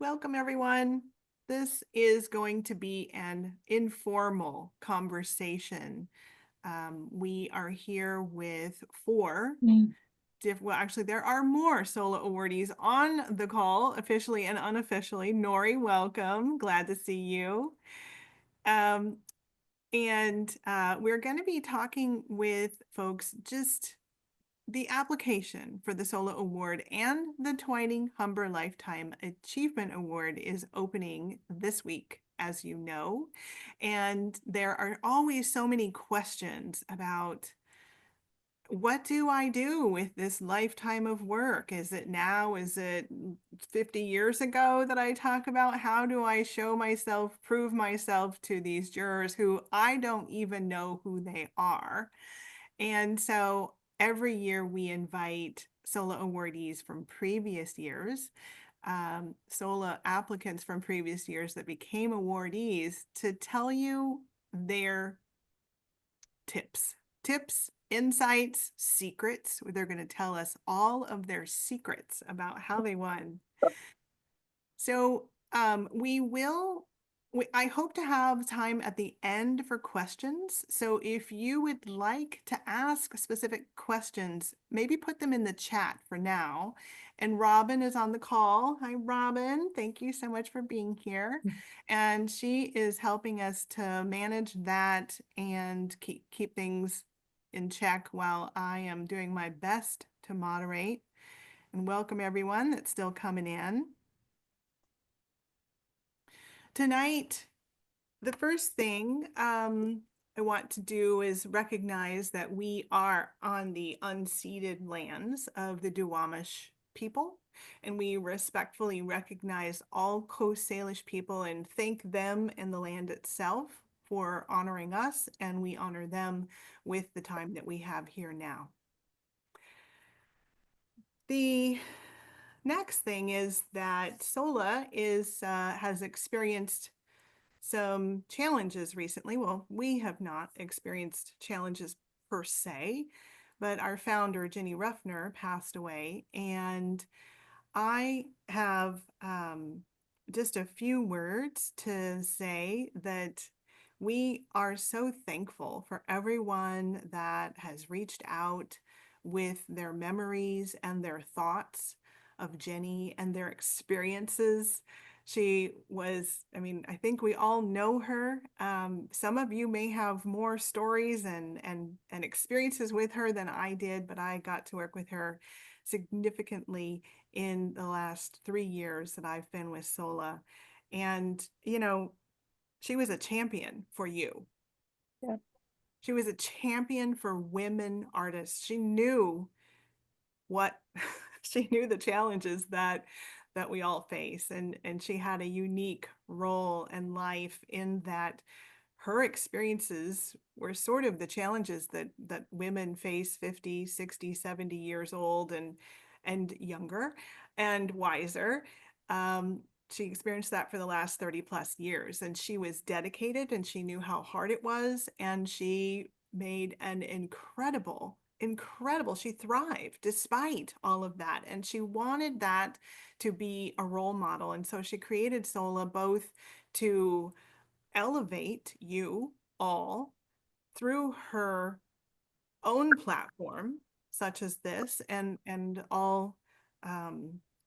Welcome, everyone. This is going to be an informal conversation. We are here with four well, actually, there are more SOLA awardees on the call, officially and unofficially. Nori, welcome. Glad to see you. Um, and we're going to be talking with folks just the application for the SOLA Award and the Twining Humber Lifetime Achievement Award is opening this week, as you know. And there are always so many questions about what do I do with this lifetime of work? Is it now? Is it 50 years ago that I talk about? How do I show myself, prove myself to these jurors who I don't even know who they are? And so every year we invite SOLA awardees from previous years, SOLA applicants from previous years that became awardees to tell you their tips, insights, secrets. They're going to tell us all of their secrets about how they won. So I hope to have time at the end for questions. So if you would like to ask specific questions, maybe put them in the chat for now. And Robin is on the call. Hi, Robin. Thank you so much for being here. And she is helping us to manage that and keep things in check while I am doing my best to moderate. And welcome everyone that's still coming in. Tonight, the first thing I want to do is recognize that we are on the unceded lands of the Duwamish people, and we respectfully recognize all Coast Salish people and thank them and the land itself for honoring us, and we honor them with the time that we have here now. The next thing is that SOLA has experienced some challenges recently. Well, we have not experienced challenges per se, but our founder, Jenny Ruffner, passed away. And I have just a few words to say that we are so thankful for everyone that has reached out with their memories and their thoughts of Jenny and their experiences. She was, I think we all know her. Some of you may have more stories and experiences with her than I did, but I got to work with her significantly in the last 3 years that I've been with SOLA. And, she was a champion for you. Yeah. She was a champion for women artists. She knew she knew the challenges that we all face, and she had a unique role and life in that her experiences were sort of the challenges that women face 50, 60, 70 years old and younger and wiser. She experienced that for the last 30 plus years, and she was dedicated and she knew how hard it was, and she made an incredible, she thrived despite all of that, and she wanted that to be a role model. And so she created SOLA both to elevate you all through her own platform, such as this, and all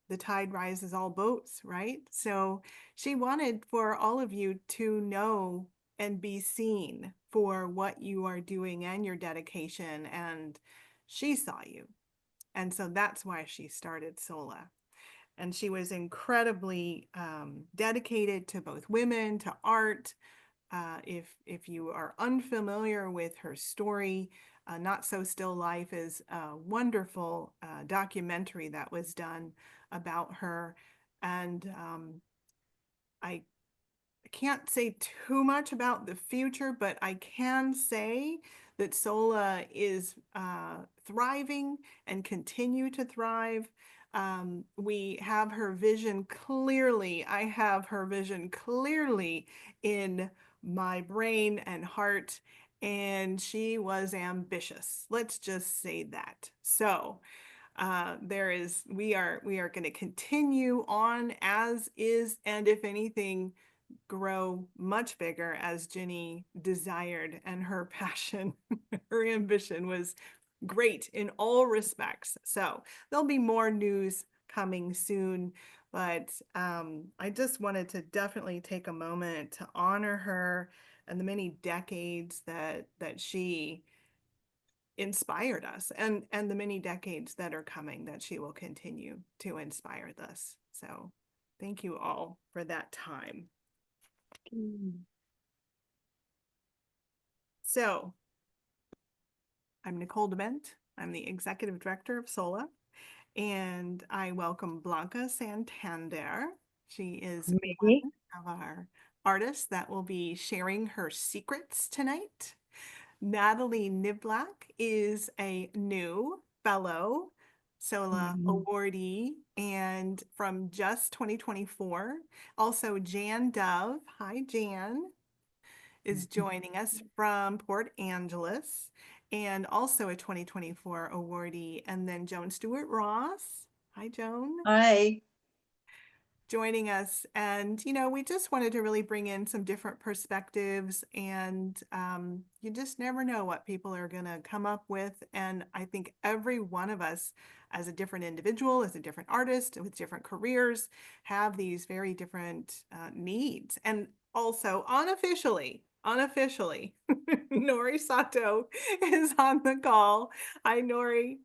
the tide rises all boats, right? So she wanted for all of you to know and be seen for what you are doing and your dedication, and she saw you. And so that's why she started SOLA. And she was incredibly dedicated to both women, to art. If you are unfamiliar with her story, Not So Still Life is a wonderful documentary that was done about her. And I can't say too much about the future, but I can say that SOLA is thriving and continue to thrive. We have her vision clearly. I have her vision clearly in my brain and heart, and she was ambitious. Let's just say that. So We are going to continue on as is, and if anything, grow much bigger as Ginny desired, and her passion, her ambition was great in all respects. So there'll be more news coming soon, but I just wanted to definitely take a moment to honor her and the many decades that she inspired us, and the many decades that are coming that she will continue to inspire us. So thank you all for that time. So I'm Nicole Dement. I'm the executive director of SOLA, and I welcome Blanca Santander. She is one Me? of our artists that will be sharing her secrets tonight. Natalie Niblack is a new fellow SOLA awardee and from just 2024. Also, Jan Dove, hi Jan, is joining us from Port Angeles and also a 2024 awardee. And then Joan Stewart Ross, hi Joan, Hi. joining us. And, we just wanted to really bring in some different perspectives, and you just never know what people are going to come up with. And I think every one of us, as a different individual, as a different artist with different careers, have these very different needs. And also unofficially, Nori Sato is on the call. Hi, Nori.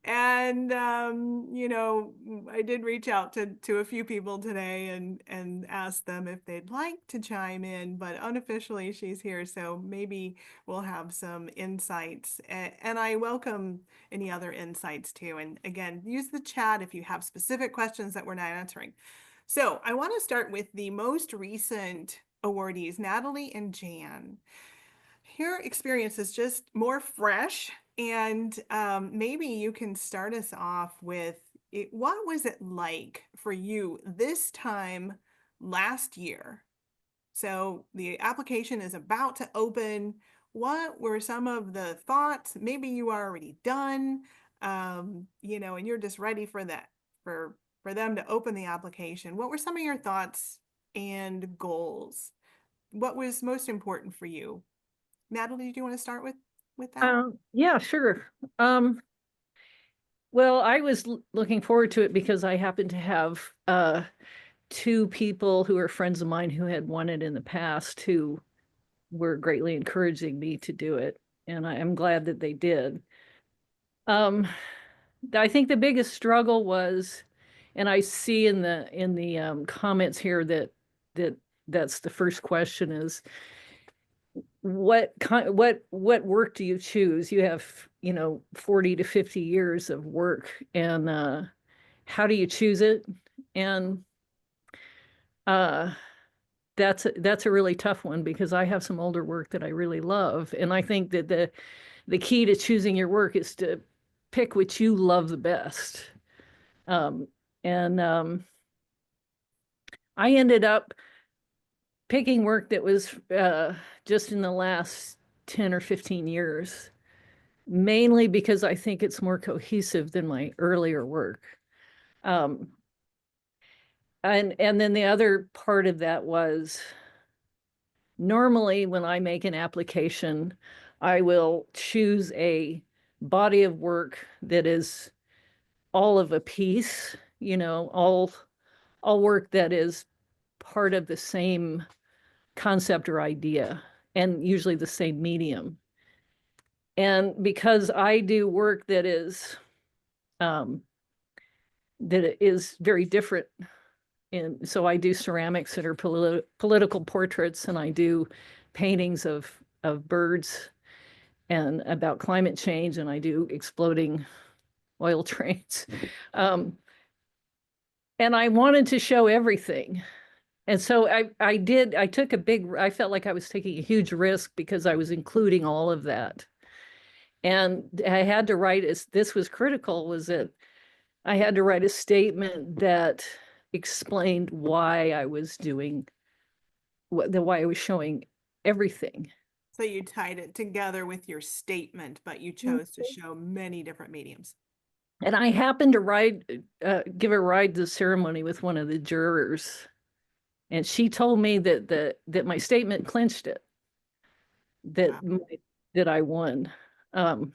And I did reach out to a few people today and ask them if they'd like to chime in, but unofficially she's here, so maybe we'll have some insights. And I welcome any other insights too. And again, use the chat if you have specific questions that we're not answering. So I want to start with the most recent awardees, Natalie and Jan. Your experience is just more fresh, and maybe you can start us off with what was it like for you this time last year? So the application is about to open. What were some of the thoughts? Maybe you are already done, and you're just ready for that, for them to open the application. What were some of your thoughts and goals? What was most important for you? Natalie, do you want to start with that? Yeah, sure. Well, I was looking forward to it because I happen to have two people who are friends of mine who had won it in the past who were greatly encouraging me to do it, and I am glad that they did. Um, I think the biggest struggle was, and I see in the comments here that that's the first question is what work do you choose? You have 40 to 50 years of work, and how do you choose it? And uh that's a really tough one because I have some older work that I really love, and I think that the key to choosing your work is to pick what you love the best. And I ended up picking work that was just in the last 10 or 15 years, mainly because I think it's more cohesive than my earlier work. Um, and then the other part of that was normally when I make an application, I will choose a body of work that is all of a piece, all work that is part of the same concept or idea, and usually the same medium. And because I do work um, that is very different, and so I do ceramics that are political portraits, and I do paintings of birds and about climate change, and I do exploding oil trains. Um, and I wanted to show everything. And so I felt like I was taking a huge risk because I was including all of that. And I had to write, as this was critical, was that I had to write a statement that explained why I was doing why I was showing everything. So you tied it together with your statement, but you chose to show many different mediums. And I happened to give a ride to the ceremony with one of the jurors, and she told me that my statement clinched it, that Wow. that I won. Um,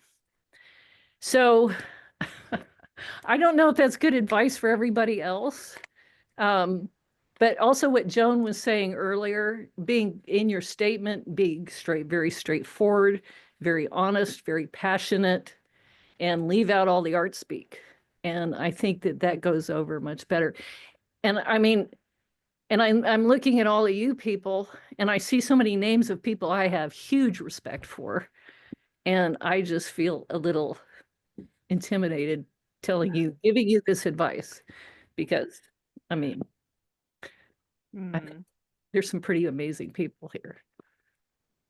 so I don't know if that's good advice for everybody else. Um, but also what Joan was saying earlier, being in your statement, being very straightforward, very honest, very passionate, and leave out all the art speak. And I think that goes over much better. And I mean, and I'm looking at all of you people, and I see so many names of people I have huge respect for, and I just feel a little intimidated giving you this advice because, I mean, I think Hmm. there's some pretty amazing people here.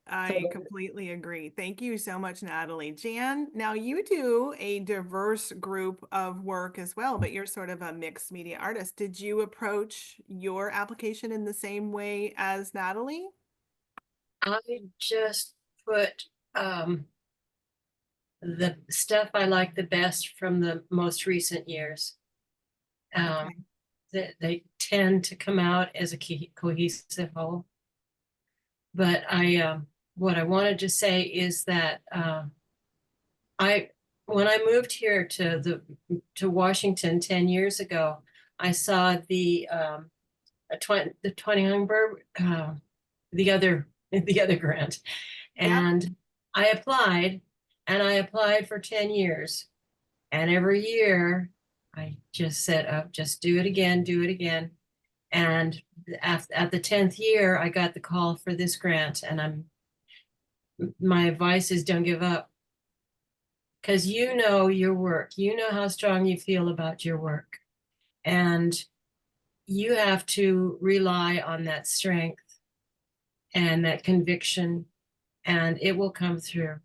I So completely agree. Thank you so much, Natalie. Jan, now you do a diverse group of work as well, but you're sort of a mixed media artist. Did you approach your application in the same way as Natalie? I just put the stuff I like the best from the most recent years. Um, Okay. they tend to come out as a cohesive whole. But what I wanted to say is that I, when I moved here to Washington 10 years ago, I saw the 20 Humber, the other grant, Yep. and I applied for 10 years. And every year I just said, oh, just do it again, do it again. And at the 10th year, I got the call for this grant. And my advice is don't give up because you know your work, you know how strong you feel about your work. And you have to rely on that strength and that conviction, and it will come through.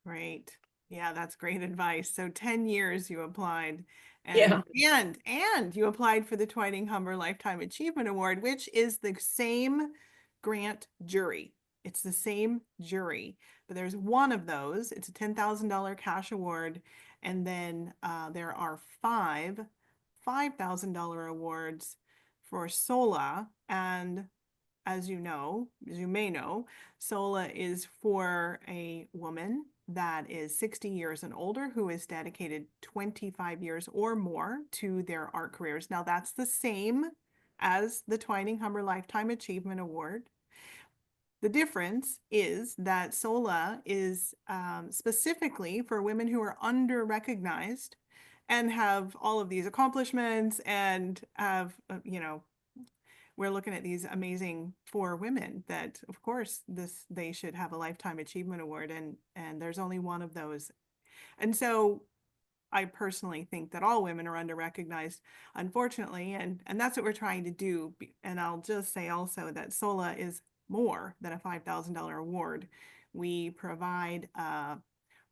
Great. Yeah, that's great advice. So 10 years you applied Yeah. and you applied for the Twining Humber Lifetime Achievement Award, which is the same grant jury. It's the same jury, but there's one of those. It's a $10,000 cash award, and then there are five $5,000 awards for SOLA, and as you may know, SOLA is for a woman that is 60 years and older who is dedicated 25 years or more to their art careers. Now, that's the same as the Twining Humber Lifetime Achievement Award. The difference is that SOLA is specifically for women who are under-recognized and have all of these accomplishments and have, we're looking at these amazing four women that, of course, they should have a Lifetime Achievement Award, and there's only one of those. And so I personally think that all women are under-recognized, unfortunately, and that's what we're trying to do. And I'll just say also that SOLA is more than a $5,000 award. We provide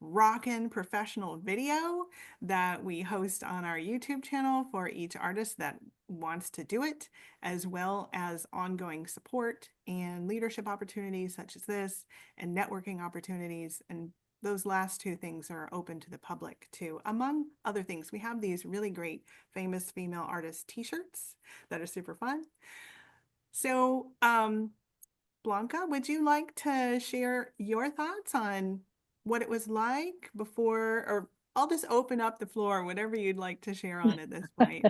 rockin' professional video that we host on our YouTube channel for each artist that wants to do it, as well as ongoing support and leadership opportunities such as this, and networking opportunities. And those last two things are open to the public too. Among other things, we have these really great famous female artist t-shirts that are super fun. So, Blanca, would you like to share your thoughts on what it was like before, or I'll just open up the floor, whatever you'd like to share on at this point.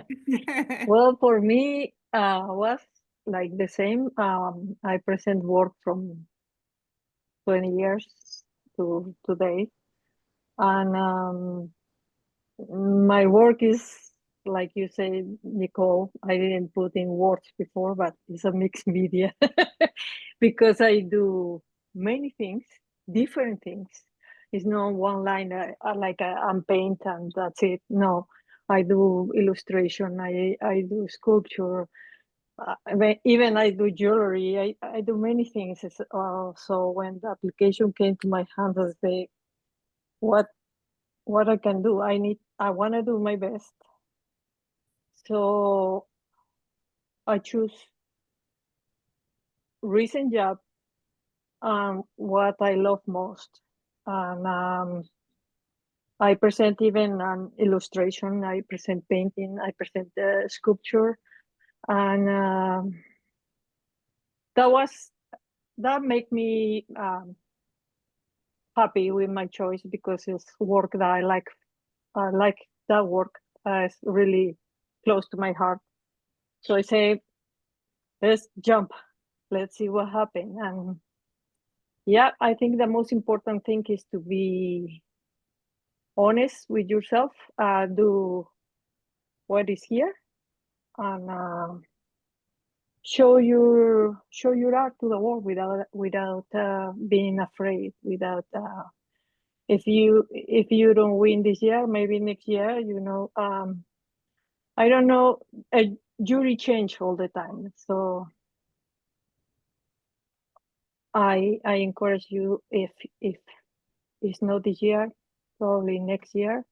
Well, for me, was like the same. I present work from 20 years to today, and my work is like you say, Nicole. I didn't put in words before, but it's a mixed media because I do many things, different things. It's not one line like I'm paint and that's it. No, I do illustration. I do sculpture. Even I do jewelry. I do many things. So when the application came to my hands, I say, what what I can do. I want to do my best. So I choose recent job, what I love most. And I present even an illustration, I present painting, I present sculpture, and that made me happy with my choice because it's work that I like. I like that work. It's really close to my heart. So I say, let's jump. Let's see what happens. And yeah, I think the most important thing is to be honest with yourself. Do what is here, and show your art to the world without being afraid. Without if you don't win this year, maybe next year. I don't know. A jury change all the time, so I encourage you, if it's not this year, probably next year.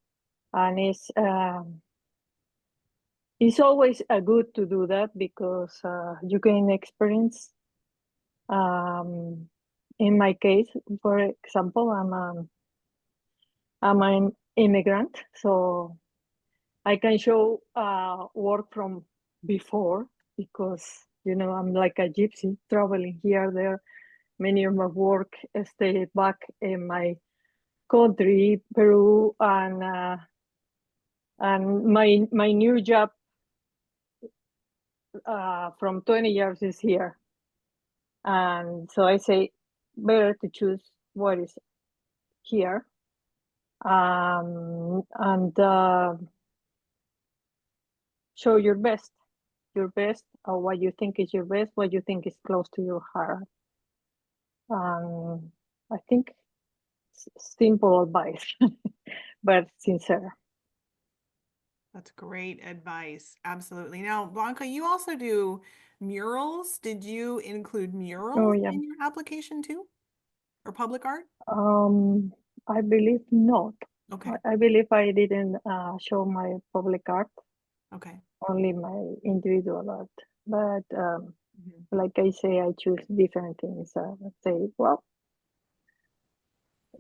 And it's always good to do that because you gain experience. In my case, for example, I'm an immigrant, so I can show work from before, because I'm like a gypsy traveling here, there. Many of my work stay back in my country, Peru, and my new job from 20 years is here. And so I say, better to choose what is here, and show your best, or what you think is your best, what you think is close to your heart. I think simple advice, but sincere. That's great advice. Absolutely. Now, Blanca, you also do murals. Did you include Oh murals yeah. in your application too? Or public art? I believe not. Okay. I believe I didn't show my public art, Okay. only my individual art. But Mhm. like I say, I choose different things. I say, well,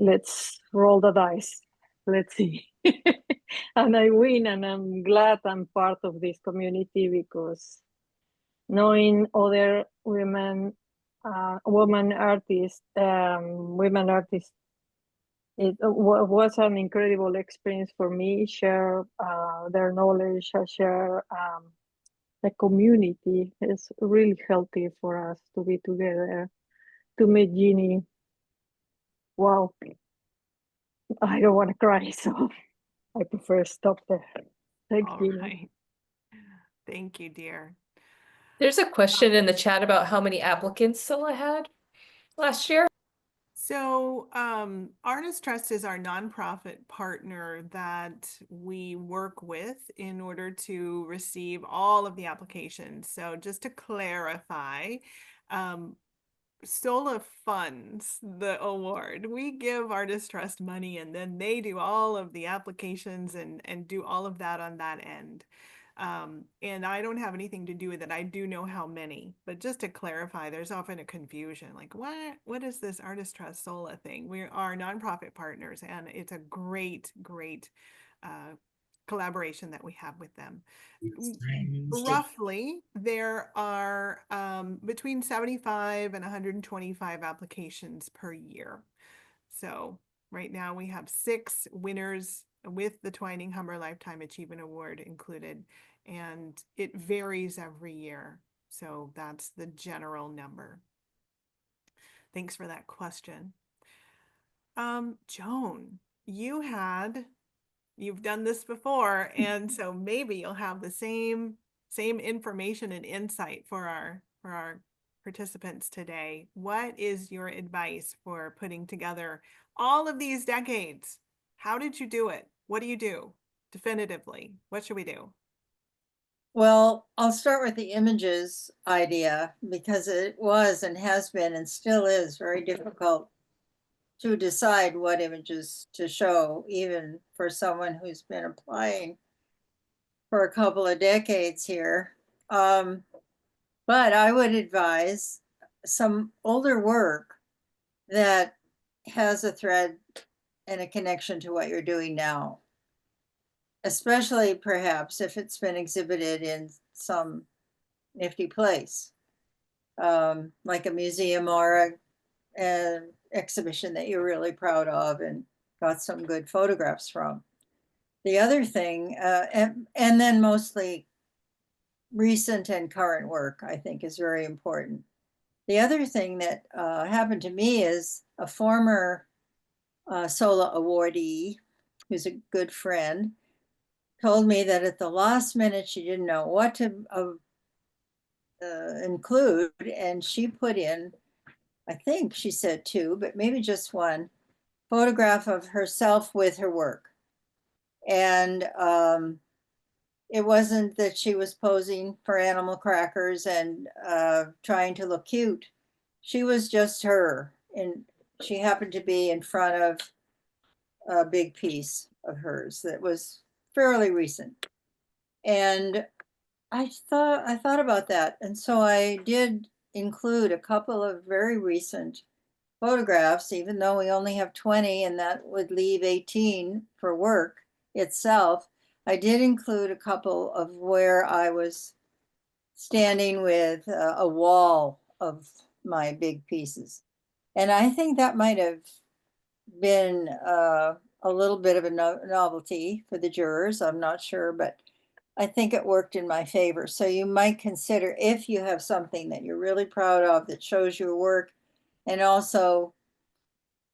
let's roll the dice. Let's see. And I win, and I'm glad I'm part of this community, because knowing other women artists, it was an incredible experience for me. Share their knowledge, share the community. It's really healthy for us to be together. To meet Jeannie, wow, I don't want to cry, so I prefer stop there. Thanks, All Jeannie. right. Thank you, dear. There's a question in the chat about how many applicants SOLA had last year. So, Artist Trust is our nonprofit partner that we work with in order to receive all of the applications. So just to clarify, SOLA funds the award. We give Artist Trust money, and then they do all of the applications and do all of that on that end. And I don't have anything to do with it. I do know how many, but just to clarify, there's often a confusion, like what is this Artist Trust SOLA thing? We are nonprofit partners, and it's a great collaboration that we have with them. Roughly, there are between 75 and 125 applications per year. So right now we have 6 winners with the Twining Humber Lifetime Achievement Award included, and it varies every year. So that's the general number. Thanks for that question. Joan, you've done this before, and so maybe you'll have the same information and insight for our participants today. What is your advice for putting together all of these decades? How did you do it? What do you do definitively? What should we do? Well, I'll start with the images idea, because it was and has been and still is very difficult to decide what images to show, even for someone who's been applying for a couple of decades here. But I would advise some older work that has a thread and a connection to what you're doing now. Especially perhaps if it's been exhibited in some nifty place, like a museum or an exhibition that you're really proud of and got some good photographs from. The other thing, and then mostly recent and current work, I think is very important. The other thing that happened to me is a former SOLA awardee, who's a good friend, told me that at the last minute she didn't know what to include, and she put in, I think she said 2, but maybe just 1 photograph of herself with her work. And it wasn't that she was posing for animal crackers and trying to look cute. She was just her, and she happened to be in front of a big piece of hers that was fairly recent. And I thought about that, and so I did include a couple of very recent photographs, even though we only have 20 and that would leave 18 for work itself. I did include a couple of where I was standing with a wall of my big pieces. And I think that might have been a little bit of a novelty for the jurors. I'm not sure, but I think it worked in my favor. So you might consider, if you have something that you're really proud of that shows your work, and also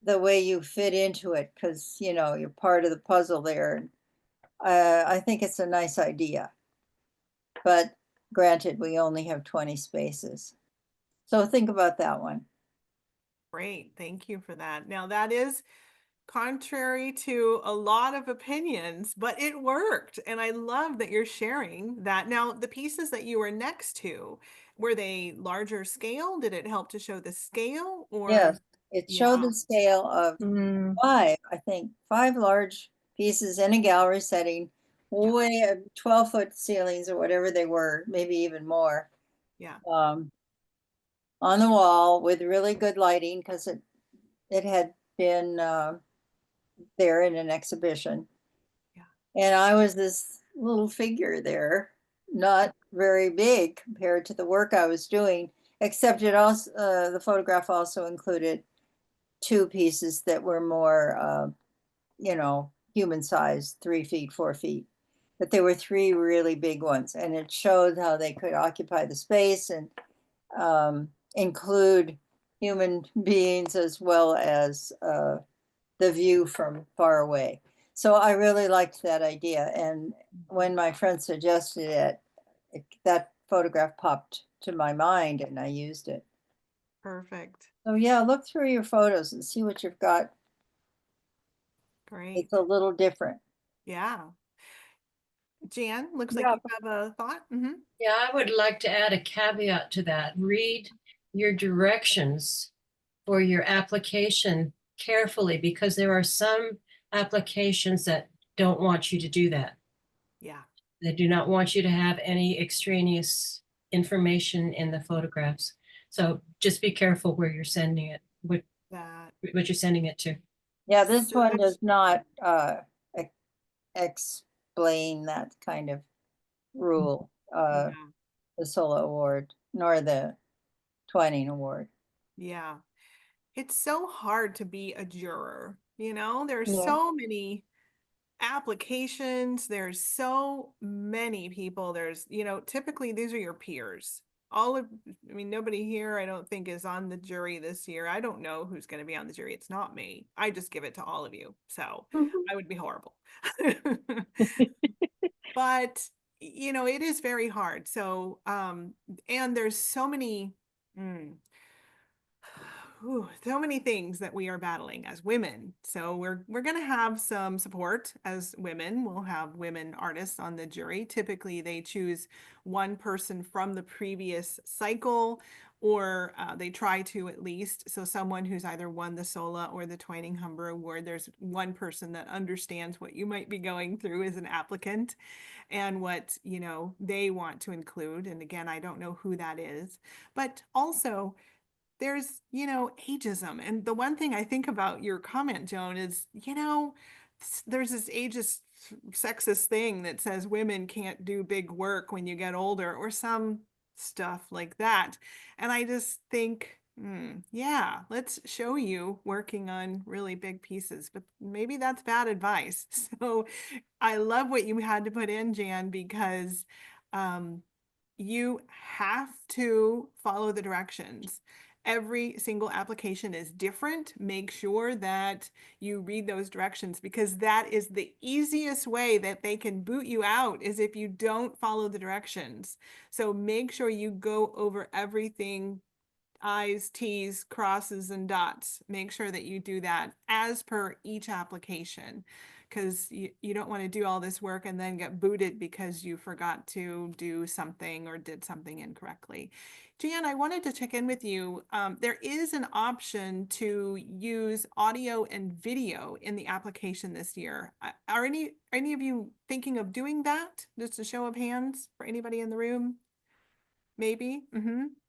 the way you fit into it, because you're part of the puzzle there. I think it's a nice idea, but granted, we only have 20 spaces. So think about that one. Great, thank you for that. Now that is contrary to a lot of opinions, but it worked. And I love that you're sharing that. Now, the pieces that you were next to, were they larger scale? Did it help to show the scale or? Yes, it showed Yeah. the scale of Mm, 5, I think, 5 large pieces in a gallery setting, way 12-foot ceilings or whatever they were, maybe even more. Yeah. On the wall with really good lighting, because it had been there in an exhibition. Yeah. And I was this little figure there, not very big compared to the work I was doing, except it also the photograph also included 2 pieces that were more human sized, 3 feet, 4 feet. But there were 3 really big ones, and it showed how they could occupy the space and include human beings as well as the view from far away. So I really liked that idea. And when my friend suggested it, that photograph popped to my mind and I used it. Perfect. So yeah, look through your photos and see what you've got. Great. It's a little different. Yeah. Jan, looks like yeah, you have a thought. Yeah, I would like to add a caveat to that. Read your directions for your application carefully, because there are some applications that don't want you to do that. Yeah. They do not want you to have any extraneous information in the photographs. So just be careful where you're sending it, what That. you're sending it to. Yeah, this So one that's- does not explain that kind of rule, Yeah. the SOLA award, nor the Twining award. Yeah. It's so hard to be a juror. There's yeah. so many applications. There's so many people. There's, typically these are your peers. Nobody here I don't think is on the jury this year. I don't know who's going to be on the jury. It's not me. I just give it to all of you. So I would be horrible. But, it is very hard. So, and there's so many, so many things that we are battling as women. So we're going to have some support as women. We'll have women artists on the jury. Typically, they choose one person from the previous cycle, or they try to at least. So someone who's either won the SOLA or the Twining Humber Award, there's one person that understands what you might be going through as an applicant and what, they want to include. And again, I don't know who that is, but also there's, ageism. And the one thing I think about your comment, Joan, is, there's this ageist, sexist thing that says women can't do big work when you get older or some stuff like that. And I just think, yeah, let's show you working on really big pieces, but maybe that's bad advice. So I love what you had to put in, Jan, because you have to follow the directions. Every single application is different. Make sure that you read those directions, because that is the easiest way that they can boot you out, is if you don't follow the directions. So make sure you go over everything, I's, T's, crosses, and dots. Make sure that you do that as per each application, because you don't want to do all this work and then get booted because you forgot to do something or did something incorrectly. Jan, I wanted to check in with you. There is an option to use audio and video in the application this year. Are any of you thinking of doing that? Just a show of hands for anybody in the room? Maybe?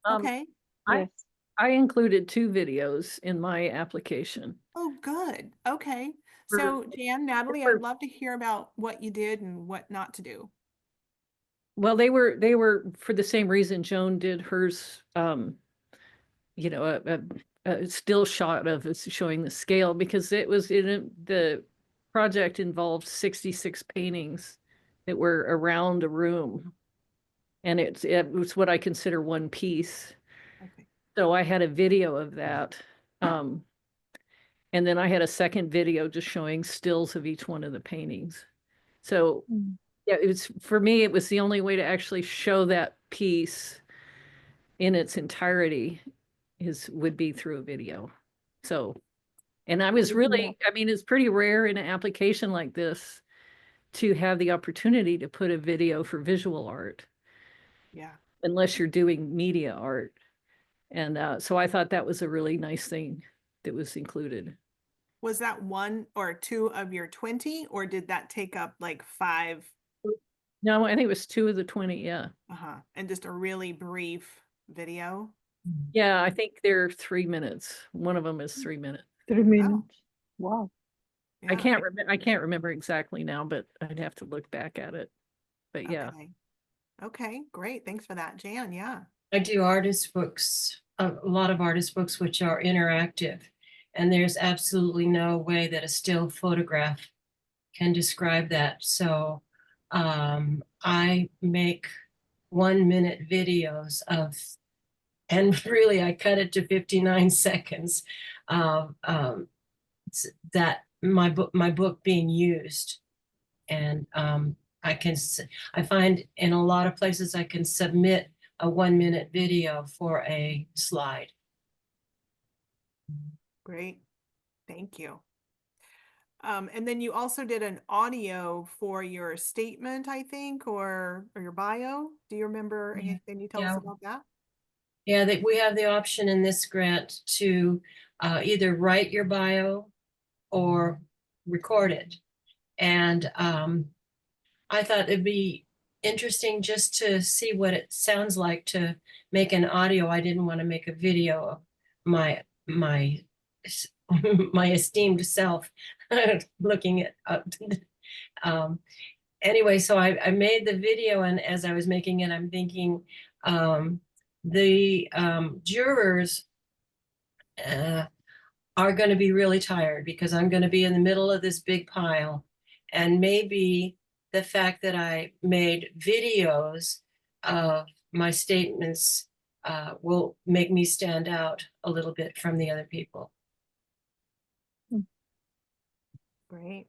Okay. Yes. I included 2 videos in my application. Oh, good. Okay. For- So Jan, Natalie, for- I'd love to hear about what you did and what not to do. Well, they were for the same reason Joan did hers, you know, a still shot of us showing the scale, because the project involved 66 paintings that were around a room. And it was what I consider one piece. Okay. So I had a video of that. And then I had a second video just showing stills of each one of the paintings. So yeah, for me, it was the only way to actually show that piece in its entirety would be through a video. So, and I was really, I mean, it's pretty rare in an application like this to have the opportunity to put a video for visual art, Yeah. unless you're doing media art. And so I thought that was a really nice thing that was included. Was that 1 or 2 of your 20, or did that take up like 5? No, I think it was 2 of the 20. Yeah. And just a really brief video? Yeah, I think they're 3 minutes. One of them is 3 minutes. 3 minutes. Wow. Yeah. I can't remember exactly now, but I'd have to look back at it. But yeah. Okay, great. Thanks for that, Jan. Yeah. I do artist books, a lot of artist books, which are interactive. And there's absolutely no way that a still photograph can describe that. So I make 1-minute videos of, and really I cut it to 59 seconds of that my book being used. And I find in a lot of places I can submit a 1-minute video for a slide. Great. Thank you. And then you also did an audio for your statement, I think, or your bio. Do you remember Yeah. anything you tell us about that? Yeah, that we have the option in this grant to either write your bio or record it. And I thought it'd be interesting just to see what it sounds like to make an audio. I didn't want to make a video of my my esteemed self looking at anyway, so I made the video, and as I was making it, I'm thinking the jurors are going to be really tired, because I'm going to be in the middle of this big pile, and maybe the fact that I made videos of my statements will make me stand out a little bit from the other people. Great.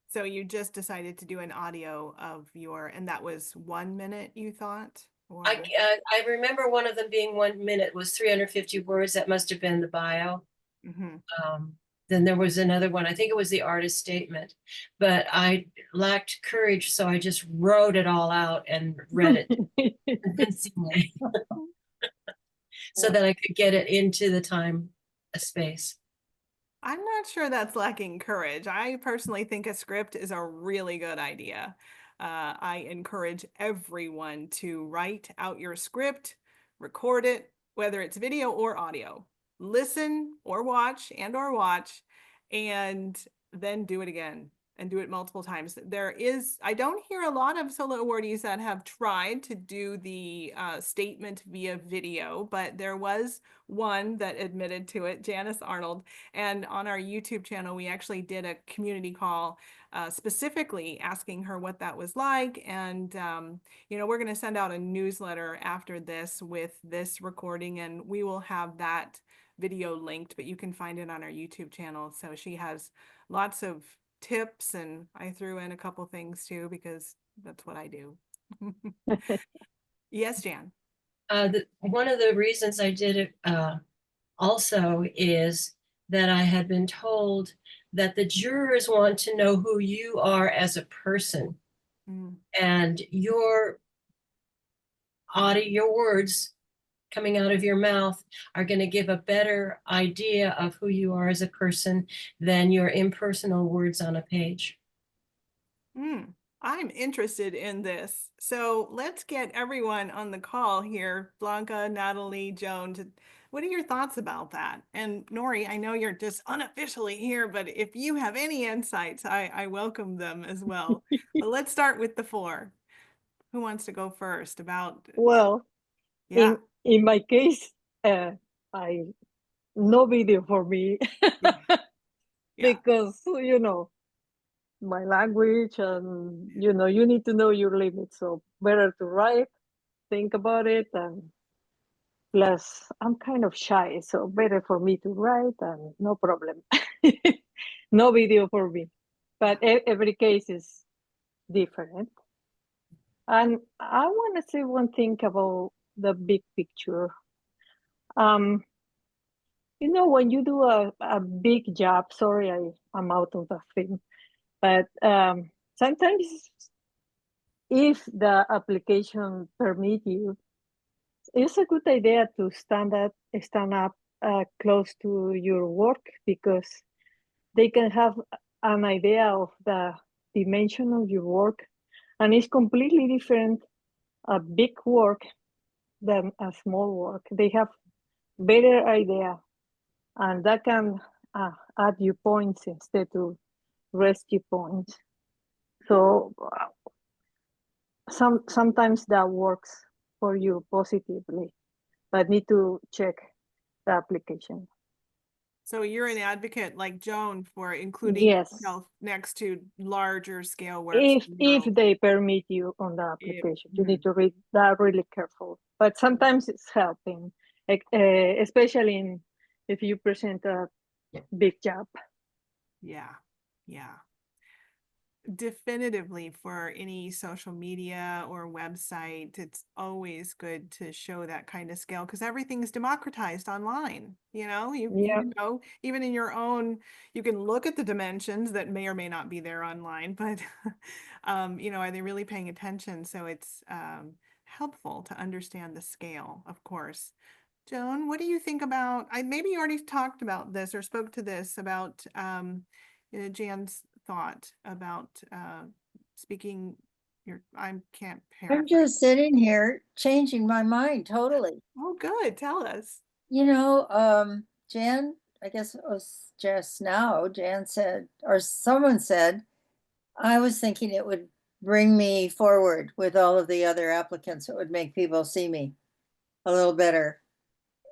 So you just decided to do an audio of and that was 1 minute, you thought? Or... I remember one of them being 1 minute, was 350 words. That must have been the bio. Then there was another one, I think it was the artist statement, but I lacked courage, so I just wrote it all out and read it convincingly so that I could get it into the time space. I'm not sure that's lacking courage. I personally think a script is a really good idea. I encourage everyone to write out your script, record it whether it's video or audio. Listen or watch and then do it again and do it multiple times. I don't hear a lot of SOLA awardees that have tried to do the statement via video, but there was one that admitted to it, Janice Arnold. And on our YouTube channel, we actually did a community call specifically asking her what that was like. And, we're going to send out a newsletter after this with this recording, and we will have that video linked, but you can find it on our YouTube channel. So she has lots of tips, and I threw in a couple things too, because that's what I do. Yes, Jan. One of the reasons I did it also is that I had been told that the jurors want to know who you are as a person. And your audio, your words coming out of your mouth are going to give a better idea of who you are as a person than your impersonal words on a page. I'm interested in this. So let's get everyone on the call here. Blanca, Natalie, Joan, what are your thoughts about that? And Nori, I know you're just unofficially here, but if you have any insights, I welcome them as well. But let's start with the four. Who wants to go first about? Well, Yeah. in my case, no video for me. Yeah. Because, my language, and you need to know your limits. So better to write, think about it, and plus I'm kind of shy, so better for me to write, and no problem. No video for me, but every case is different. And I want to say one thing about the big picture. When you do a big job, sorry, I'm out of the thing, but sometimes if the application permit you, it's a good idea to stand up close to your work, because they can have an idea of the dimension of your work, and it's completely different a big work than a small work. They have better idea, and that can add you points instead of rescue points. So sometimes that works for you positively, but need to check the application. So you're an advocate like Joan for including Yes, yourself next to larger scale works. if they permit you on the application, you need to read that really careful. But sometimes it's helping, especially if you present a big job. Yeah. Definitively, for any social media or website, it's always good to show that kind of scale, because everything's democratized online. You know, even in your own, you can look at the dimensions that may or may not be there online, but are they really paying attention? So it's helpful to understand the scale, of course. Joan, what do you think about, maybe you already talked about this or spoke to this about Jan's thought about speaking I'm just sitting here changing my mind totally. Oh, good. Tell us. Jan, I guess it was just now, Jan said, or someone said, I was thinking it would bring me forward with all of the other applicants. It would make people see me a little better.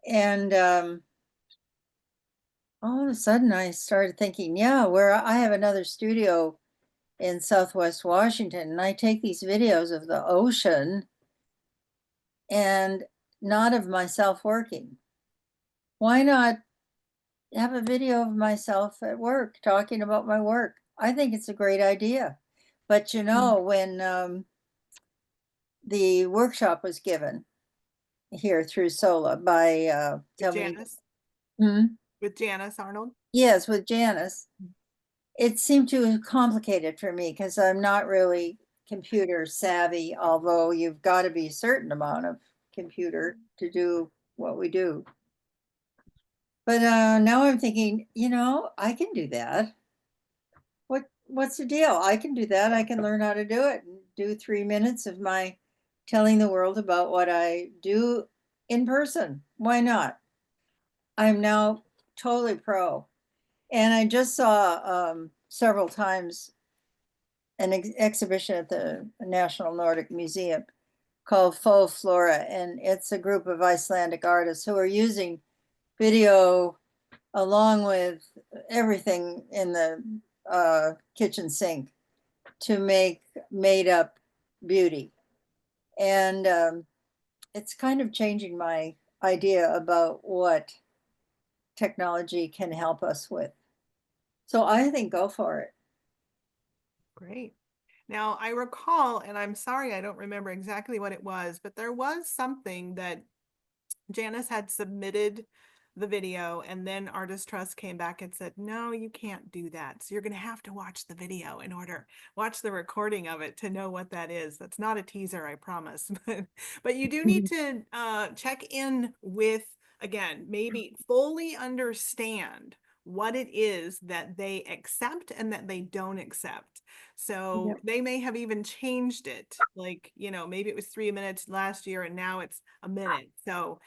And all of a sudden I started thinking, where I have another studio in Southwest Washington, and I take these videos of the ocean and not of myself working. Why not have a video of myself at work talking about my work? I think it's a great idea. But when the workshop was given here through SOLA by Janice. With Janice Arnold? Yes, with Janice. It seemed too complicated for me because I'm not really computer savvy, although you've got to be a certain amount of computer to do what we do. But now I'm thinking, I can do that. What's the deal? I can do that. I can learn how to do it and do 3 minutes of my telling the world about what I do in person. Why not? I'm now totally pro. And I just saw several times an exhibition at the National Nordic Museum called Faux Flora, and it's a group of Icelandic artists who are using video along with everything in the kitchen sink to make made up beauty. And it's kind of changing my idea about what technology can help us with. So I think go for it. Great. Now, I recall, and I'm sorry I don't remember exactly what it was, but there was something that Janice had submitted the video, and then Artist Trust came back and said, no, you can't do that. So you're going to have to watch the video watch the recording of it to know what that is. That's not a teaser, I promise. But you do need to check in with, again, maybe fully understand what it is that they accept and that they don't accept. So Yep. they may have even changed it. Like, maybe it was 3 minutes last year and now it's a minute. So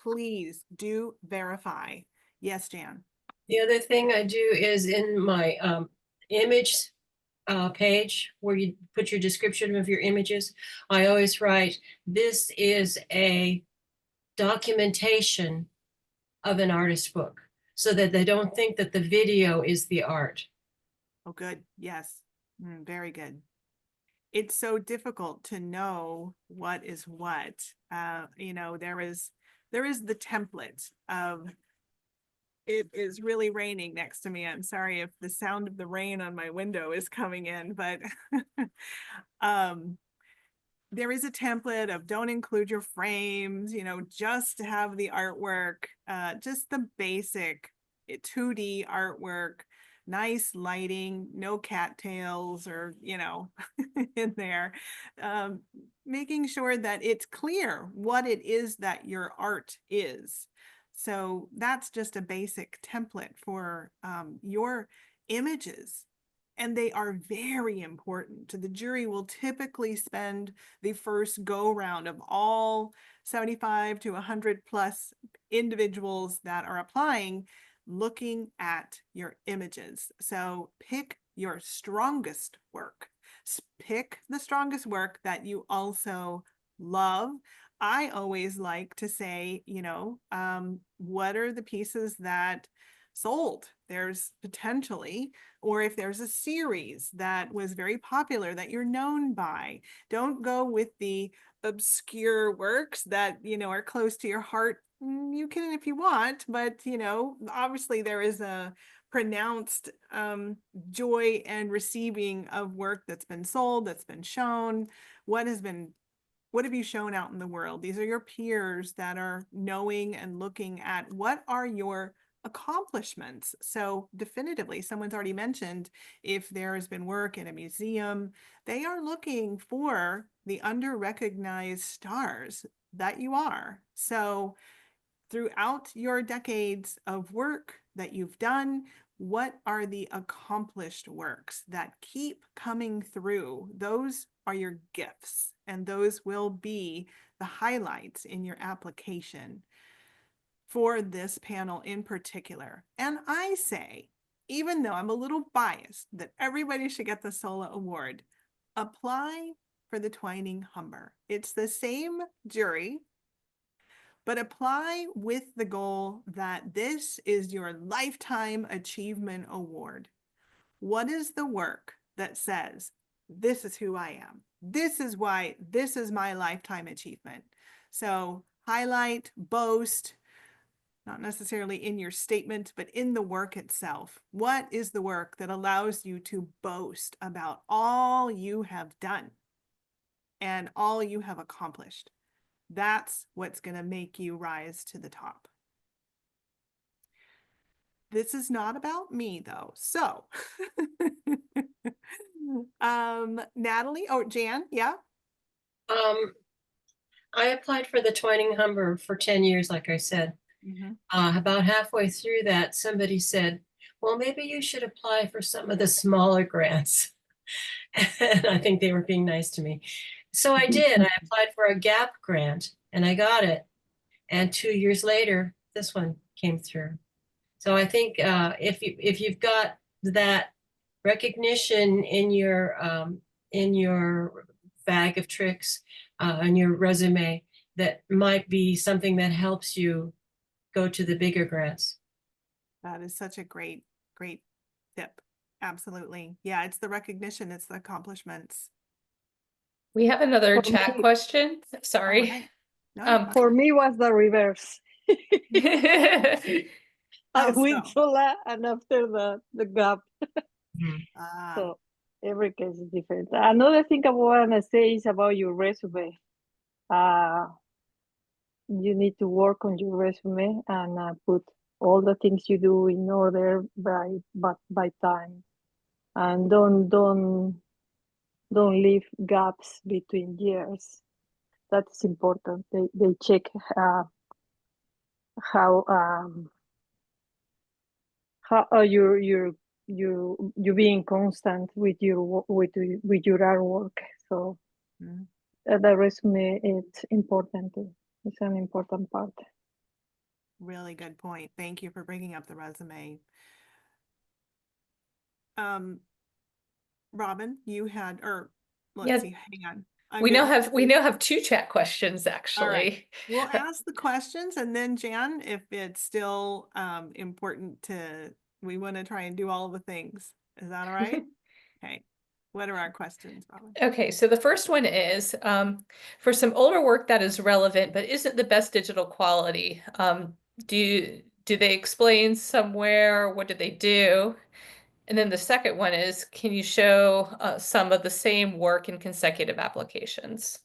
please do verify. Yes, Jan. The other thing I do is in my image page where you put your description of your images, I always write, this is a documentation of an artist's book, so that they don't think that the video is the art. Oh, good. Yes. Very good. It's so difficult to know what is what. There is the template of, it is really raining next to me. I'm sorry if the sound of the rain on my window is coming in, but there is a template of don't include your frames, just to have the artwork, just the basic 2D artwork, nice lighting, no cattails or, in there, making sure that it's clear what it is that your art is. So that's just a basic template for your images. And they are very important. The jury will typically spend the first go round of all 75 to 100 plus individuals that are applying, looking at your images. So pick your strongest work. Pick the strongest work that you also love. I always like to say, what are the pieces that sold? There's potentially, or if there's a series that was very popular that you're known by, don't go with the obscure works that, are close to your heart. You can if you want, but, obviously there is a pronounced joy and receiving of work that's been sold, that's been shown. What have you shown out in the world? These are your peers that are knowing and looking at what are your accomplishments. So definitively, someone's already mentioned, if there has been work in a museum, they are looking for the under-recognized stars that you are. So throughout your decades of work that you've done, what are the accomplished works that keep coming through? Those are your gifts, and those will be the highlights in your application for this panel in particular. And I say, even though I'm a little biased, that everybody should get the SOLA Award, apply for the Twining Humber. It's the same jury, but apply with the goal that this is your Lifetime Achievement Award. What is the work that says, this is who I am? This is why this is my lifetime achievement. So highlight, boast, not necessarily in your statement, but in the work itself. What is the work that allows you to boast about all you have done and all you have accomplished? That's what's going to make you rise to the top. This is not about me though. So, Natalie, or Jan, yeah? I applied for the Twining Humber for 10 years, like I said. About halfway through that, somebody said, well, maybe you should apply for some of the smaller grants. And I think they were being nice to me. So I did. I applied for a GAP grant and I got it. And 2 years later, this one came through. So I think if you've got that recognition in your bag of tricks, on your resume, that might be something that helps you go to the bigger grants. That is such a great, great tip. Absolutely. Yeah, it's the recognition, it's the accomplishments. We have another For chat me- question. All Sorry. right. No, you're For fine. me was the reverse. I How win so? SOLA and after the gap. Ah, So every case is different. Another thing I want to say is about your resume. You need to work on your resume and put all the things you do in order by time, and don't leave gaps between years. That's important. They check how you being constant with with your artwork. So mhm. the resume is important too. It's an important part. Really good point. Thank you for bringing up the resume. Robin, you had, or let's Yeah. see, hang on. We now have two chat questions All right. actually. We'll ask the questions and then Jan, if it's still important we want to try and do all the things. Is that all right? Okay. What are our questions, Robin? Okay, so the first one is for some older work that is relevant but isn't the best digital quality. Do they explain somewhere? What did they do? And then the second one is, can you show some of the same work in consecutive applications?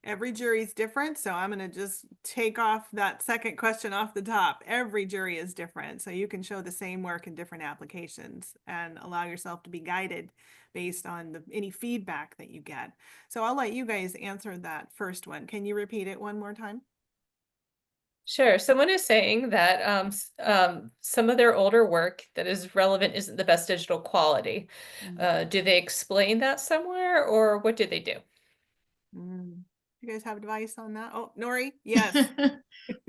Every jury is different, so I'm going to just take off that second question off the top. Every jury is different, so you can show the same work in different applications and allow yourself to be guided based on any feedback that you get. So I'll let you guys answer that first one. Can you repeat it one more time? Sure. Someone is saying that some of their older work that is relevant isn't the best digital quality. Do they explain that somewhere, or what did they do? You guys have advice on that? Oh, Nori, yes.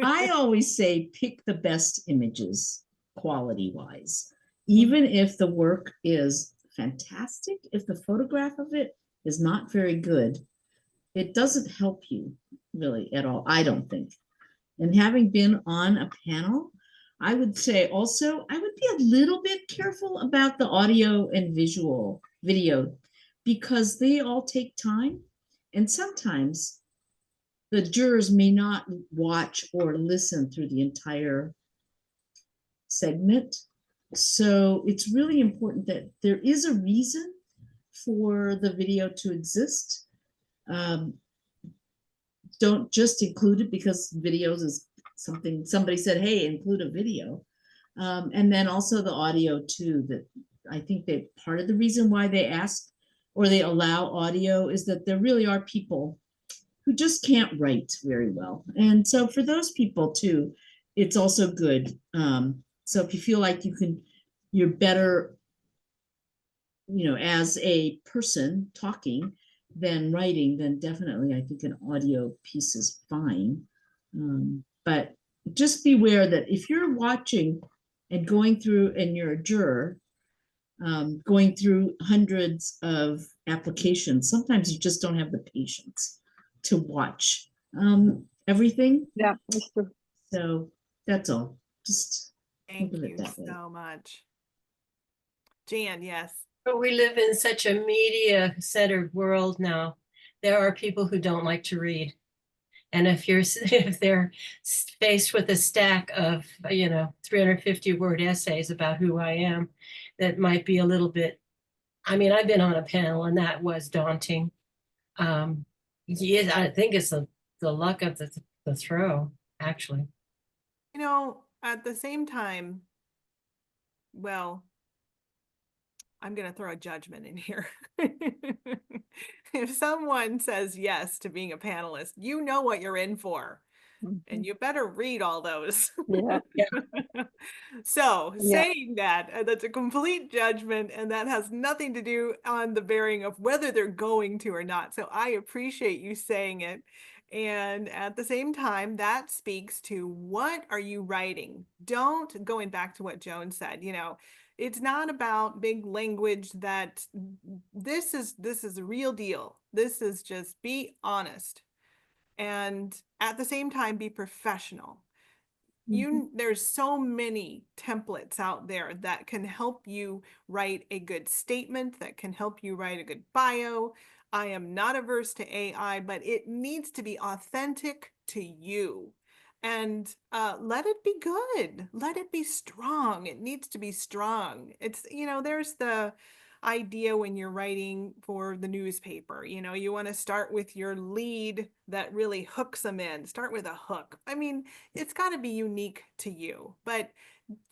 I always say pick the best images quality wise, even if the work is fantastic. If the photograph of it is not very good, it doesn't help you really at all, I don't think. And having been on a panel, I would say also I would be a little bit careful about the audio and video, because they all take time, and sometimes the jurors may not watch or listen through the entire segment. So it's really important that there is a reason for the video to exist. Don't just include it because videos is something somebody said, hey, include a video. And then also the audio too, that I think that part of the reason why they ask or they allow audio is that there really are people who just can't write very well. And so for those people too, it's also good. So if you feel like you're better, as a person talking than writing, then definitely I think an audio piece is fine. But just beware that if you're watching and going through, and you're a juror, going through hundreds of applications, sometimes you just don't have the patience to watch everything. Yeah, it's true. So that's all. Just Thank think of it you that way. so much. Jan, yes. But we live in such a media-centered world now. There are people who don't like to read. And if they're faced with a stack of, 350-word essays about who I am, that might be a little bit, I've been on a panel and that was daunting. Yeah, I think it's the luck of the throw, actually. At the same time, well, I'm going to throw a judgment in here. If someone says yes to being a panelist, you know what you're in for. And you better read all those. Yeah. So Yeah. saying that, that's a complete judgment, and that has nothing to do on the bearing of whether they're going to or not. So I appreciate you saying it. And at the same time, that speaks to what are you writing? Don't, going back to what Joan said, you know, it's not about big language that this is a real deal. This is just be honest. And at the same time, be professional. There's so many templates out there that can help you write a good statement, that can help you write a good bio. I am not averse to AI, but it needs to be authentic to you. And let it be good. Let it be strong. It needs to be strong. It's, you know, there's the idea when you're writing for the newspaper, you know, you want to start with your lead that really hooks them in. Start with a hook. I mean, it's got to be unique to you, but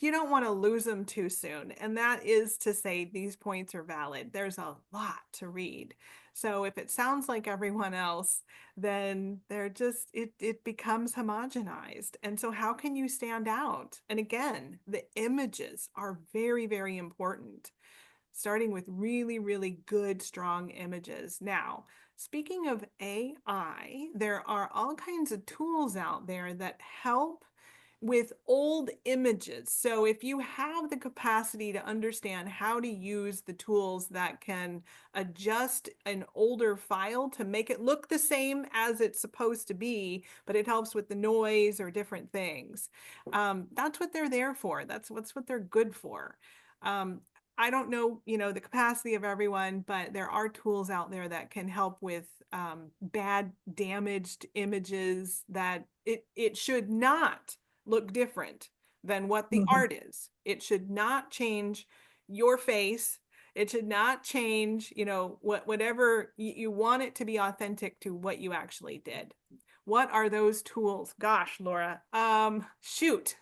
you don't want to lose them too soon. And that is to say these points are valid. There's a lot to read. So if it sounds like everyone else, then they're just, it becomes homogenized. And so how can you stand out? And again, the images are very, very important, starting with really, really good, strong images. Now, speaking of AI, there are all kinds of tools out there that help with old images. So if you have the capacity to understand how to use the tools that can adjust an older file to make it look the same as it's supposed to be, but it helps with the noise or different things. That's what they're there for. That's what they're good for. I don't know, you know, the capacity of everyone, but there are tools out there that can help with bad, damaged images that it should not look different than what the art is. It should not change your face. It should not change, you know, whatever you want it to be authentic to what you actually did. What are those tools? Gosh, Laura, shoot.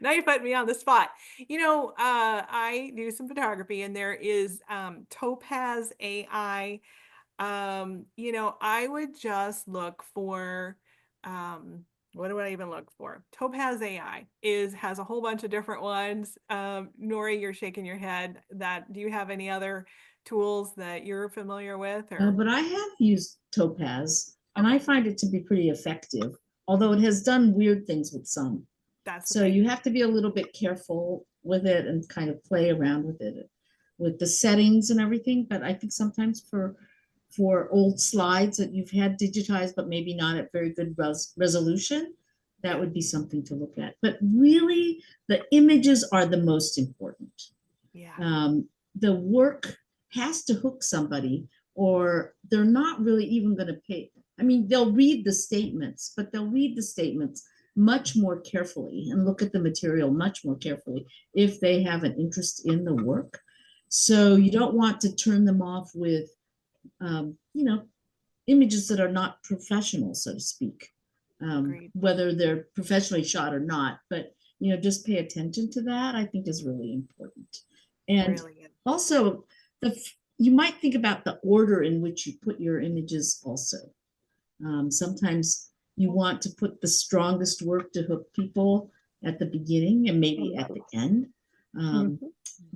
Now you put me on the spot. You know, I do some photography and there is Topaz AI. You know, I would just look for, what do I even look for? Topaz AI has a whole bunch of different ones. Nori, you're shaking your head. Do you have any other tools that you're familiar with, or? But I have used Topaz, and I find it to be pretty effective, although it has done weird things with some. That's the So thing. you have to be a little bit careful with it and kind of play around with it, with the settings and everything. But I think sometimes for old slides that you've had digitized, but maybe not at very good resolution, that would be something to look at. But really, the images are the most important. Yeah. The work has to hook somebody, or they're not really even going to pay. I mean, they'll read the statements, but they'll read the statements much more carefully and look at the material much more carefully if they have an interest in the work. So you don't want to turn them off with, you know, images that are not professional, so to speak, whether they're professionally shot or not. But, you know, just pay attention to that, I think is really important. And Really also, you might think about the order in which you put your images also. Sometimes you want to put the strongest work to hook people at the beginning and maybe at the end,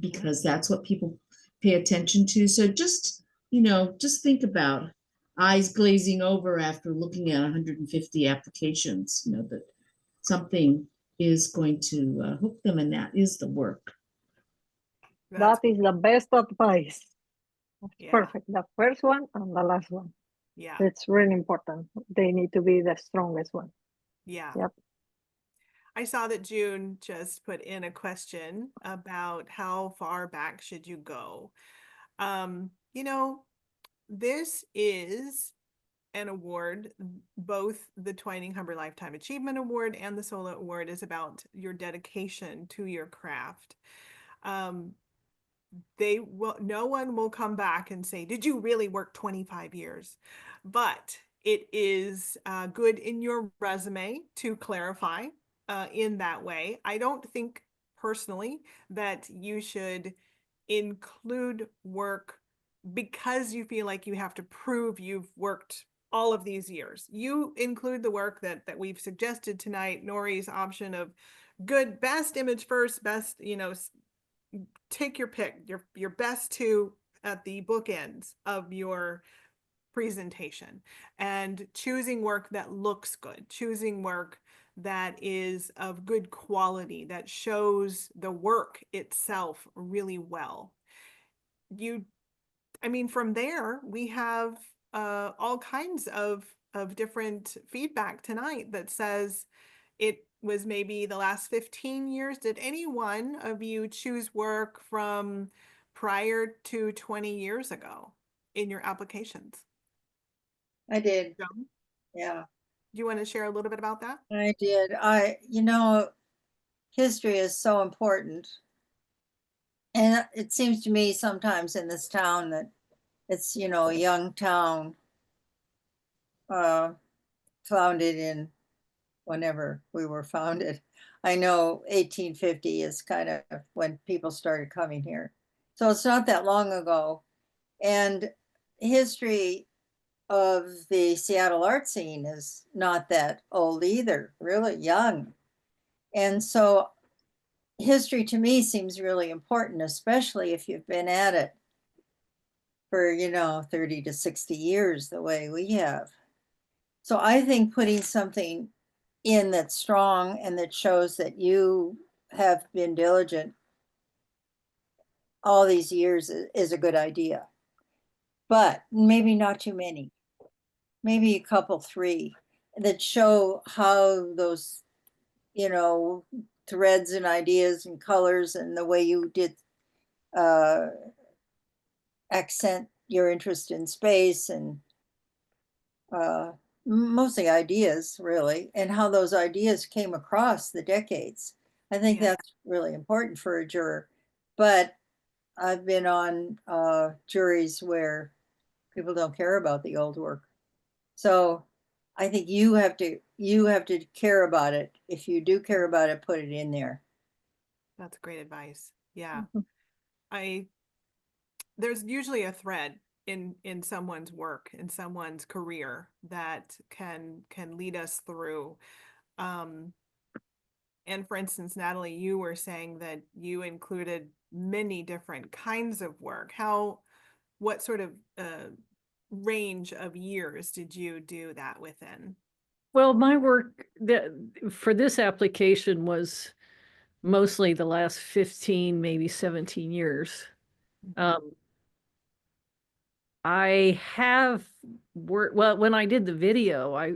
because that's what people pay attention to. So just, you know, just think about eyes glazing over after looking at 150 applications, you know, that something is going to hook them, and that is the work. That is the best advice. Yeah. Perfect. The first one and the last one. Yeah. It's really important. They need to be the strongest one. Yeah. Yep. I saw that June just put in a question about how far back should you go. You know, this is an award, both the Twining Humber Lifetime Achievement Award and the SOLA Award is about your dedication to your craft. No one will come back and say, did you really work 25 years? But it is good in your resume to clarify in that way. I don't think personally that you should include work because you feel like you have to prove you've worked all of these years. You include the work that we've suggested tonight, Nori's option of good, best image first, best, you know, take your pick, your best two at the bookends of your presentation and choosing work that looks good, choosing work that is of good quality, that shows the work itself really well. I mean, from there, we have all kinds of different feedback tonight that says it was maybe the last 15 years. Did any one of you choose work from prior to 20 years ago in your applications? I did. Joan, Yeah, do you want to share a little bit about that? I did. History is so important. And it seems to me sometimes in this town that it's, a young town, founded in whenever we were founded. I know 1850 is kind of when people started coming here. So it's not that long ago. And history of the Seattle art scene is not that old either, really young. And so history to me seems really important, especially if you've been at it for, 30 to 60 years the way we have. So I think putting something in that's strong and that shows that you have been diligent all these years is a good idea. But maybe not too many. Maybe a couple, three that show how those, threads and ideas and colors and the way you did accent your interest in space and mostly ideas, really, and how those ideas came across the decades. I think Yeah. that's really important for a juror. But I've been on juries where people don't care about the old work. So I think you have to care about it. If you do care about it, put it in there. That's great advice. Yeah. There's usually a thread in someone's work, in someone's career that can lead us through. And for instance, Natalie, you were saying that you included many different kinds of work. What sort of range of years did you do that within? Well, my work for this application was mostly the last 15, maybe 17 years. I have worked, well, when I did the video, I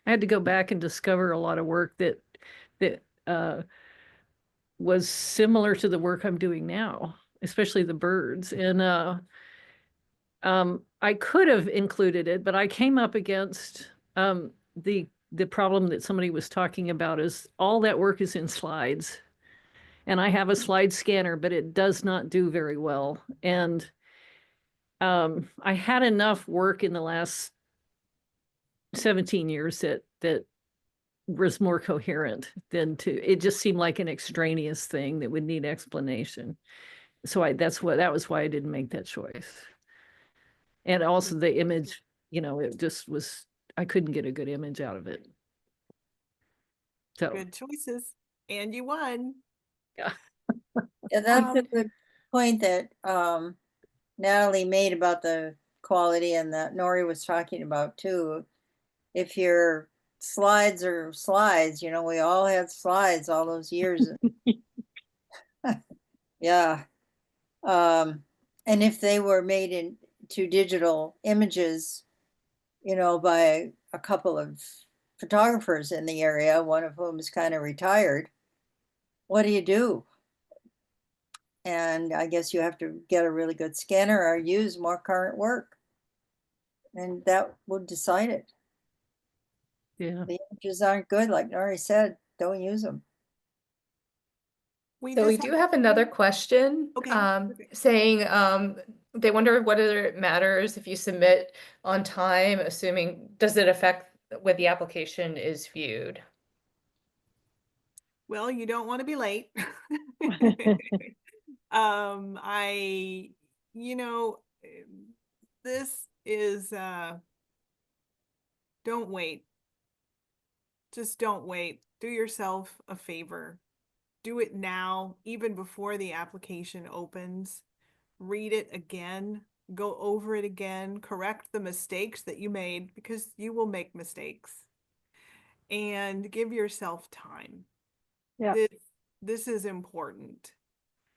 had to go back and discover a lot of work that was similar to the work I'm doing now, especially the birds. And I could have included it, but I came up against the problem that somebody was talking about is all that work is in slides. And I have a slide scanner, but it does not do very well. And I had enough work in the last 17 years that was more coherent than it just seemed like an extraneous thing that would need explanation. So that was why I didn't make that choice. And also the image, it just was, I couldn't get a good image out of it. So Good choices. And you won. yeah. Yeah, that's a good point that Natalie made about the quality and that Nori was talking about too. If your slides are slides, we all had slides all those years. Yeah. And if they were made into digital images, by a couple of photographers in the area, one of whom is kind of retired, what do you do? And I guess you have to get a really good scanner or use more current work. And that would decide it. Yeah. The images aren't good, like Nori said, don't use them. So we do have another question, Okay. saying they wonder whether it matters if you submit on time, assuming, does it affect when the application is viewed? Well, you don't want to be late. This is don't wait. Just don't wait. Do yourself a favor. Do it now, even before the application opens. Read it again. go over it again, correct the mistakes that you made, because you will make mistakes, and give yourself time. Yeah. This is important.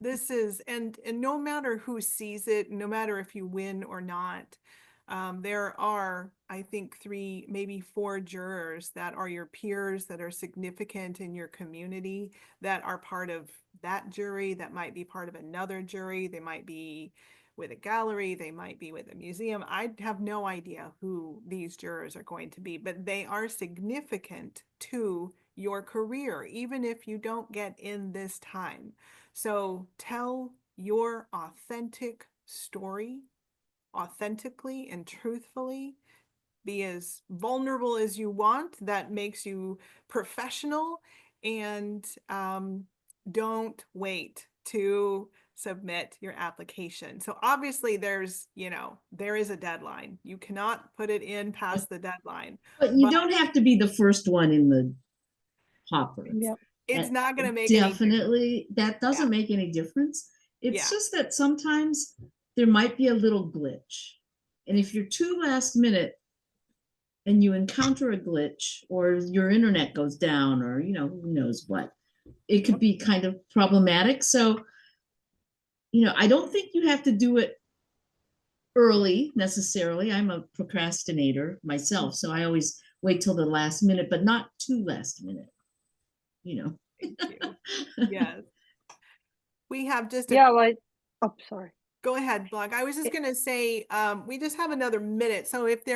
This is, and no matter who sees it, no matter if you win or not, there are, I think, 3, maybe 4 jurors that are your peers, that are significant in your community, that are part of that jury, that might be part of another jury. They might be with a gallery, they might be with a museum. I have no idea who these jurors are going to be, but they are significant to your career, even if you don't get in this time. So tell your authentic story authentically and truthfully. Be as vulnerable as you want. That makes you professional. And don't wait to submit your application. So obviously there's, there is a deadline. You cannot put it in past the deadline. But you don't have to be the first one in the hopper. Yeah. It's That not going to make any difference. definitely that doesn't Yeah. make any difference. It's Yeah. just that sometimes there might be a little glitch. And if you're too last minute and you encounter a glitch, or your internet goes down, or who knows what, it could be kind of problematic. So I don't think you have to do it early necessarily. I'm a procrastinator myself, so I always wait till the last minute, but not too last minute. Thank you. Yes. We have just a Yeah, like, oh, sorry. Go ahead, Blanc. I was just going to say, we just have another minute. So if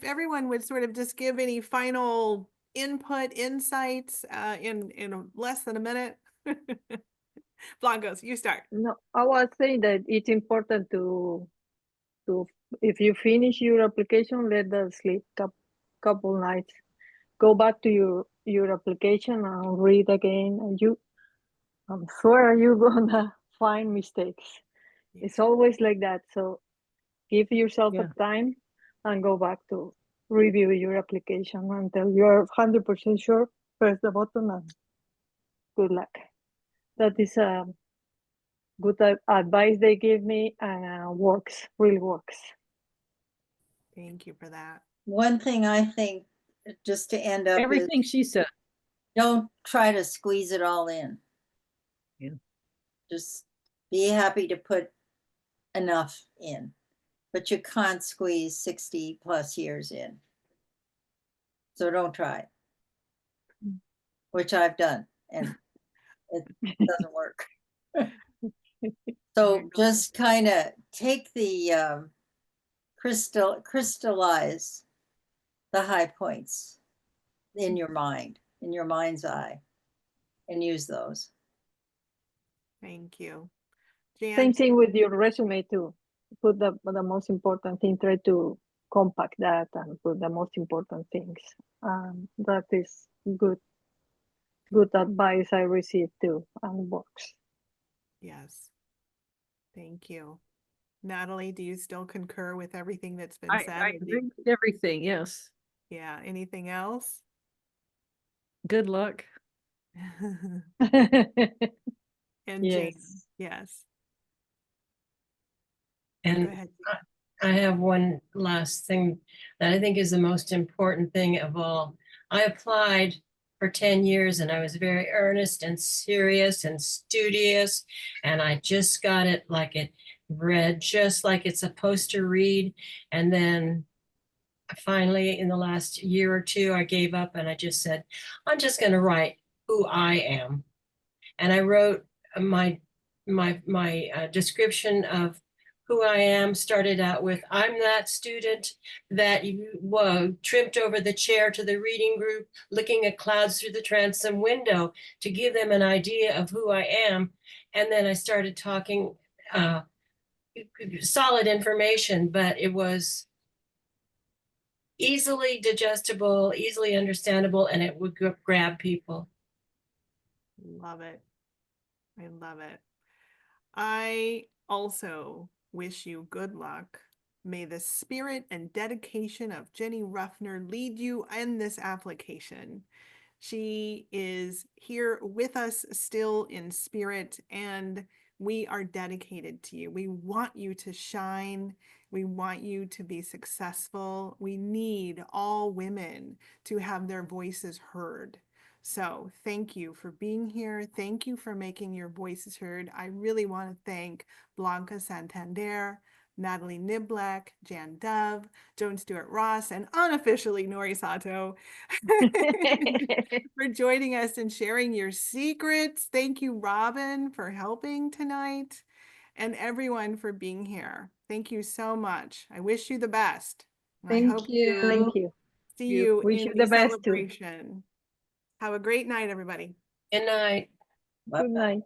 everyone would sort of just give any final input, insights, in less than a minute. Blancos, you start. No, I was saying that it's important to if you finish your application, let them sleep couple nights. Go back to your application and read again, and I'm sure you're gonna find mistakes. Yeah. It's always like that. So give yourself Yeah. a time and go back to review your application until you're 100% sure. Press the button and good luck. That is good advice they give me, and really works. Thank you for that. One thing I think, just to end up, is Everything she said. don't try to squeeze it all in. Yeah. Just be happy to put enough in, but you can't squeeze 60 plus years in. So don't try, which I've done, and it doesn't work. So just kind of take the crystallize the high points in your mind, in your mind's eye, and use those. Thank you. Same Jan, thing with your resume too. Put the most important thing. Try to compact that and put the most important things. That is good advice I received too, and works. yes. Thank you. Natalie, do you still concur with everything that's been I said? agree with everything. Yes. Yeah. Anything else? Good luck. And Yes. Jane, yes. Go And ahead. I have one last thing that I think is the most important thing of all. I applied for 10 years and I was very earnest and serious and studious, and I just got it like it read, just like it's supposed to read. And then finally, in the last year or two, I gave up and I just said, I'm just going to write who I am. And I wrote my description of who I am. Started out with, I'm that student that tripped over the chair to the reading group, looking at clouds through the transom window, to give them an idea of who I am. And then I started talking solid information, but it was easily digestible, easily understandable, and it would grab people. Love it. I love it. I also wish you good luck. May the spirit and dedication of Jenny Ruffner lead you in this application. She is here with us still in spirit, and we are dedicated to you. We want you to shine. We want you to be successful. We need all women to have their voices heard. So thank you for being here. Thank you for making your voices heard. I really want to thank Blanca Santander, Natalie Niblack, Jan Dove, Joan Stewart Ross, and unofficially Nori Sato for joining us and sharing your secrets. Thank you, Robin, for helping tonight, and everyone for being here. Thank you so much. I wish you the best. And I Thank hope you. to Thank you. see you Wish in you the the best too. celebration. Have a great night, everybody. Good night. Good night.